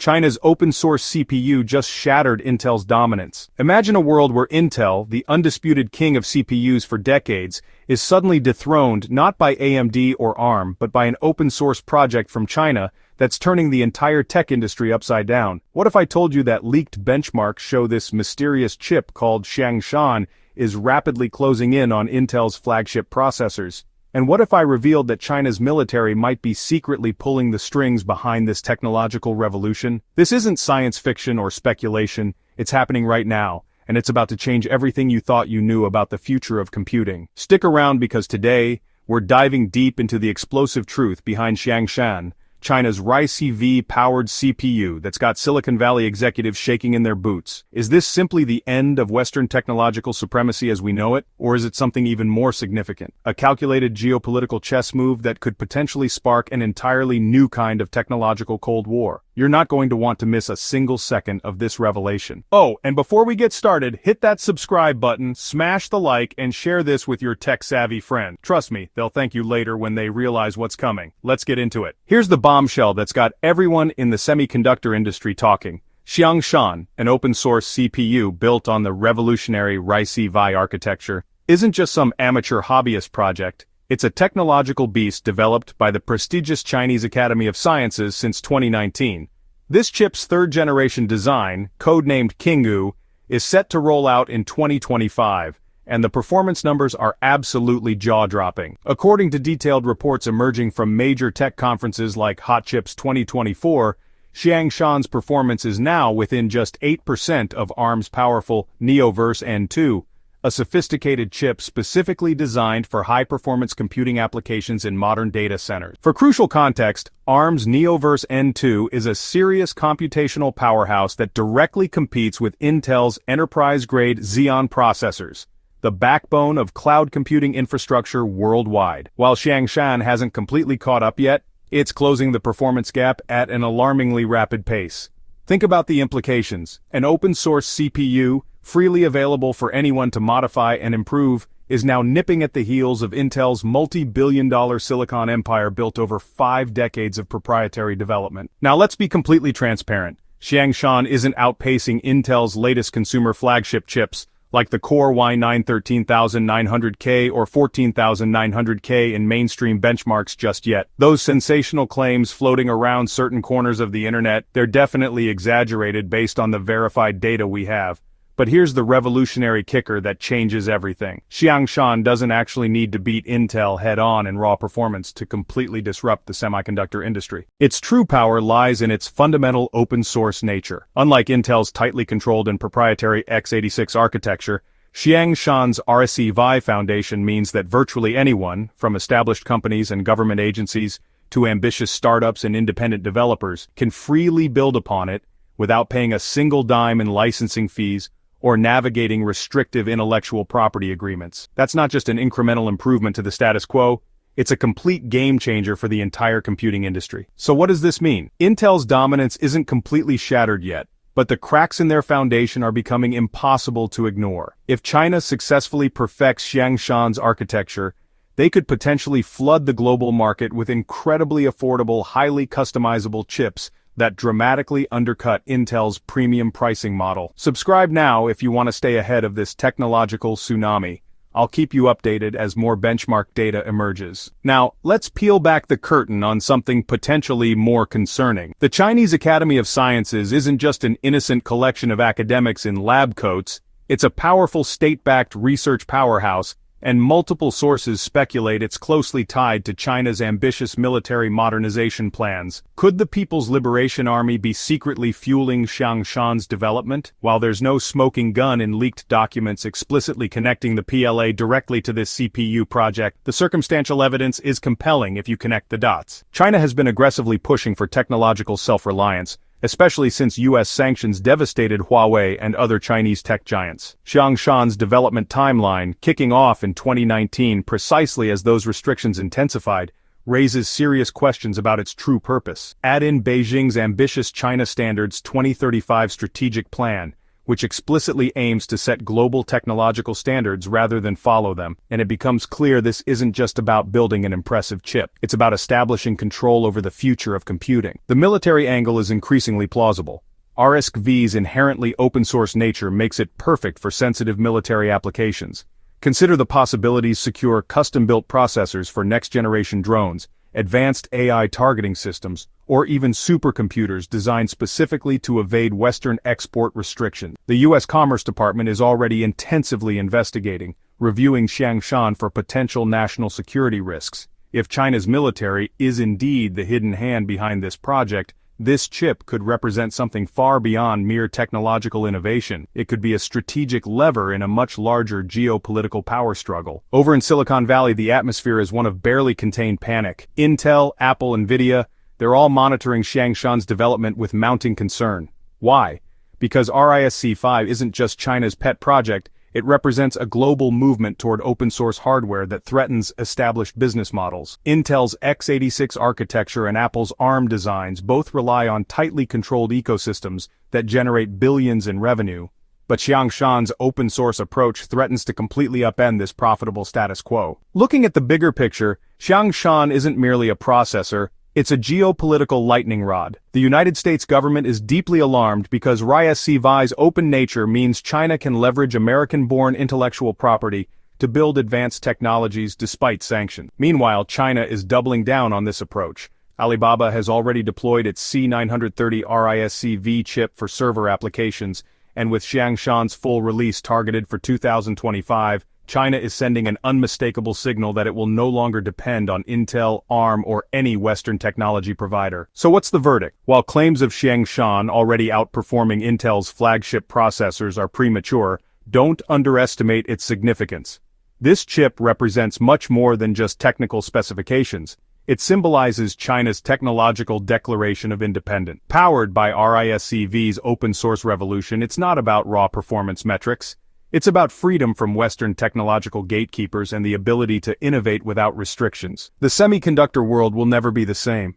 China's open-source CPU just shattered Intel's dominance. Imagine a world where Intel, the undisputed king of CPUs for decades, is suddenly dethroned not by AMD or ARM but by an open-source project from China that's turning the entire tech industry upside down. What if I told you that leaked benchmarks show this mysterious chip called XiangShan is rapidly closing in on Intel's flagship processors? And what if I revealed that China's military might be secretly pulling the strings behind this technological revolution? This isn't science fiction or speculation, it's happening right now, and it's about to change everything you thought you knew about the future of computing. Stick around because today, we're diving deep into the explosive truth behind XiangShan, China's Rai-CV-powered CPU that's got Silicon Valley executives shaking in their boots. Is this simply the end of Western technological supremacy as we know it, or is it something even more significant? A calculated geopolitical chess move that could potentially spark an entirely new kind of technological Cold War. You're not going to want to miss a single second of this revelation. Oh, and before we get started, hit that subscribe button, smash the like, and share this with your tech-savvy friend. Trust me, they'll thank you later when they realize what's coming. Let's get into it. Here's the bombshell that's got everyone in the semiconductor industry talking. XiangShan, an open-source CPU built on the revolutionary Rai-CV architecture, isn't just some amateur hobbyist project. It's a technological beast developed by the prestigious Chinese Academy of Sciences since 2019. This chip's third-generation design, codenamed Kingu, is set to roll out in 2025, and the performance numbers are absolutely jaw-dropping. According to detailed reports emerging from major tech conferences like Hot Chips 2024, XiangShan's performance is now within just 8% of ARM's powerful Neoverse N2, a sophisticated chip specifically designed for high-performance computing applications in modern data centers. For crucial context, ARM's Neoverse N2 is a serious computational powerhouse that directly competes with Intel's enterprise-grade Xeon processors, the backbone of cloud computing infrastructure worldwide. While XiangShan hasn't completely caught up yet, it's closing the performance gap at an alarmingly rapid pace. Think about the implications. An open-source CPU, freely available for anyone to modify and improve, is now nipping at the heels of Intel's multi-billion-dollar silicon empire built over 5 decades of proprietary development. Now let's be completely transparent. XiangShan isn't outpacing Intel's latest consumer flagship chips, like the Core i9 13900K or 14900K in mainstream benchmarks just yet. Those sensational claims floating around certain corners of the internet, they're definitely exaggerated based on the verified data we have. But here's the revolutionary kicker that changes everything. XiangShan doesn't actually need to beat Intel head-on in raw performance to completely disrupt the semiconductor industry. Its true power lies in its fundamental open-source nature. Unlike Intel's tightly controlled and proprietary x86 architecture, XiangShan's Rai-CV foundation means that virtually anyone, from established companies and government agencies to ambitious startups and independent developers, can freely build upon it without paying a single dime in licensing fees or navigating restrictive intellectual property agreements. That's not just an incremental improvement to the status quo, it's a complete game changer for the entire computing industry. So what does this mean? Intel's dominance isn't completely shattered yet, but the cracks in their foundation are becoming impossible to ignore. If China successfully perfects XiangShan's architecture, they could potentially flood the global market with incredibly affordable, highly customizable chips that dramatically undercut Intel's premium pricing model. Subscribe now if you want to stay ahead of this technological tsunami. I'll keep you updated as more benchmark data emerges. Now, let's peel back the curtain on something potentially more concerning. The Chinese Academy of Sciences isn't just an innocent collection of academics in lab coats, it's a powerful state-backed research powerhouse, and multiple sources speculate it's closely tied to China's ambitious military modernization plans. Could the People's Liberation Army be secretly fueling XiangShan's development? While there's no smoking gun in leaked documents explicitly connecting the PLA directly to this CPU project, the circumstantial evidence is compelling if you connect the dots. China has been aggressively pushing for technological self-reliance, especially since U.S. sanctions devastated Huawei and other Chinese tech giants. XiangShan's development timeline, kicking off in 2019 precisely as those restrictions intensified, raises serious questions about its true purpose. Add in Beijing's ambitious China Standards 2035 strategic plan, which explicitly aims to set global technological standards rather than follow them, and it becomes clear this isn't just about building an impressive chip, it's about establishing control over the future of computing. The military angle is increasingly plausible. RISC-V's inherently open-source nature makes it perfect for sensitive military applications. Consider the possibilities: secure custom-built processors for next-generation drones, advanced AI targeting systems, or even supercomputers designed specifically to evade Western export restrictions. The U.S. Commerce Department is already intensively investigating, reviewing XiangShan for potential national security risks. If China's military is indeed the hidden hand behind this project, this chip could represent something far beyond mere technological innovation. It could be a strategic lever in a much larger geopolitical power struggle. Over in Silicon Valley, the atmosphere is one of barely contained panic. Intel, Apple, Nvidia, they're all monitoring XiangShan's development with mounting concern. Why? Because RISC-V isn't just China's pet project, it represents a global movement toward open-source hardware that threatens established business models. Intel's x86 architecture and Apple's ARM designs both rely on tightly controlled ecosystems that generate billions in revenue. But XiangShan's open-source approach threatens to completely upend this profitable status quo. Looking at the bigger picture, XiangShan isn't merely a processor, it's a geopolitical lightning rod. The United States government is deeply alarmed because RISC-V's open nature means China can leverage American-born intellectual property to build advanced technologies despite sanctions. Meanwhile, China is doubling down on this approach. Alibaba has already deployed its C930 RISC-V chip for server applications, and with XiangShan's full release targeted for 2025, China is sending an unmistakable signal that it will no longer depend on Intel, ARM, or any Western technology provider. So what's the verdict? While claims of XiangShan already outperforming Intel's flagship processors are premature, don't underestimate its significance. This chip represents much more than just technical specifications. It symbolizes China's technological declaration of independence. Powered by RISC-V's open-source revolution, it's not about raw performance metrics. It's about freedom from Western technological gatekeepers and the ability to innovate without restrictions. The semiconductor world will never be the same.